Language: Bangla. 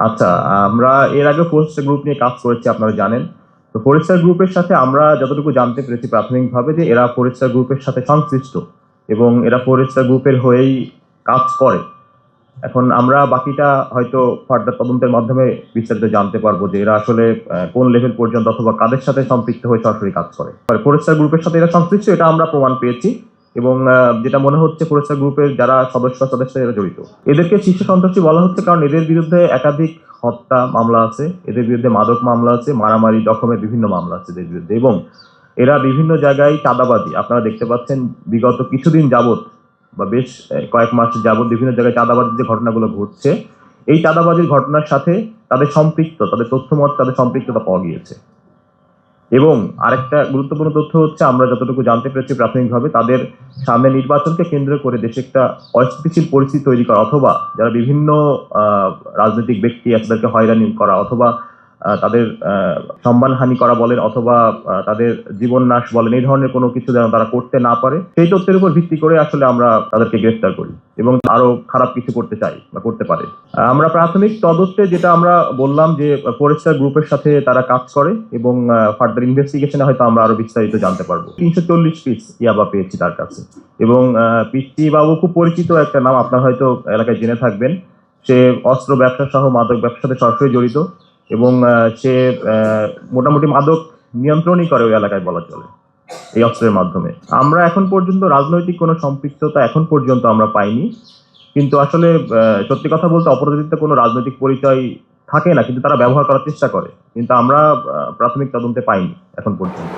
আচ্ছা, আমরা এর আগে ফোরেস্টার গ্রুপ নিয়ে কাজ করেছি, আপনারা জানেন। তো ফোরেস্টার গ্রুপের সাথে আমরা যতটুকু জানতে পেরেছি প্রাথমিকভাবে যে এরা ফোরেস্টার গ্রুপের সাথে সংশ্লিষ্ট এবং এরা ফরেস্টার গ্রুপের হয়েই কাজ করে। এখন আমরা বাকিটা হয়তো ফার্দার তদন্তের মাধ্যমে বিস্তারিত জানতে পারবো যে এরা আসলে কোন লেভেল পর্যন্ত অথবা কাদের সাথে সম্পৃক্ত হয়ে সরাসরি কাজ করে। ফরেস্টার গ্রুপের সাথে এরা সংশ্লিষ্ট, এটা আমরা প্রমাণ পেয়েছি এবং যেটা মনে হচ্ছে ফরেস্টার গ্রুপের যারা সদস্য এরা জড়িত। এদেরকে শীর্ষ সন্ত্রাসী বলা হচ্ছে কারণ এদের বিরুদ্ধে একাধিক হত্যা মামলা আছে, এদের বিরুদ্ধে মাদক মামলা আছে, মারামারি জখমের বিভিন্ন মামলা আছে এদের বিরুদ্ধে, এবং এরা বিভিন্ন জায়গায় চাঁদাবাজি আপনারা দেখতে পাচ্ছেন বিগত কিছুদিন যাবত বা বেশ কয়েক মাস যাবত বিভিন্ন জায়গায় চাঁদাবাজির যে ঘটনাগুলো ঘটছে, এই চাঁদাবাজির ঘটনার সাথে তাদের তথ্যমত তাদের সম্পৃক্ততা পাওয়া গিয়েছে। এবং আরেকটা গুরুত্বপূর্ণ তথ্য হচ্ছে আমরা যতটুকু জানতে পেরেছি প্রাথমিকভাবে তাদের সামনে নির্বাচনকে কেন্দ্র করে দেশে একটা অস্থিতিশীল পরিস্থিতি তৈরি করা অথবা যারা বিভিন্ন রাজনৈতিক ব্যক্তি আছে তাদেরকে হয়রানি করা অথবা তাদের সম্মানহানি করা বলেন অথবা তাদের জীবন নাশ বলেন, এই ধরনের কোনো কিছু যেন তারা করতে না পারে সেই তথ্যের উপর ভিত্তি করে আসলে আমরা তাদেরকে গ্রেফতার করি এবং আরো খারাপ কিছু করতে চাই বা করতে পারে। আমরা প্রাথমিক তদন্তে যেটা আমরা বললাম যে ফরেস্টার গ্রুপের সাথে তারা কাজ করে এবং ফার্দার ইনভেস্টিগেশনে হয়তো আমরা আরো বিস্তারিত জানতে পারবো। 340 পিস ইয়াবা পেয়েছি তার কাছে এবং পিচ্চি বাবু খুব পরিচিত একটা নাম, আপনার হয়তো এলাকায় জেনে থাকবেন। সে অস্ত্র ব্যবসা সহ মাদক ব্যবসার সাথে সরাসরি জড়িত এবং সে মোটামুটি মাদক নিয়ন্ত্রণই করে ওই এলাকায় বলা চলে এই অস্ত্রের মাধ্যমে। আমরা এখন পর্যন্ত রাজনৈতিক কোনো সম্পৃক্ততা এখন পর্যন্ত আমরা পাইনি, কিন্তু আসলে সত্যি কথা বলতে অপরাধীদের কোনো রাজনৈতিক পরিচয় থাকে না, কিন্তু তারা ব্যবহার করার চেষ্টা করে, কিন্তু আমরা প্রাথমিক তদন্তে পাইনি এখন পর্যন্ত।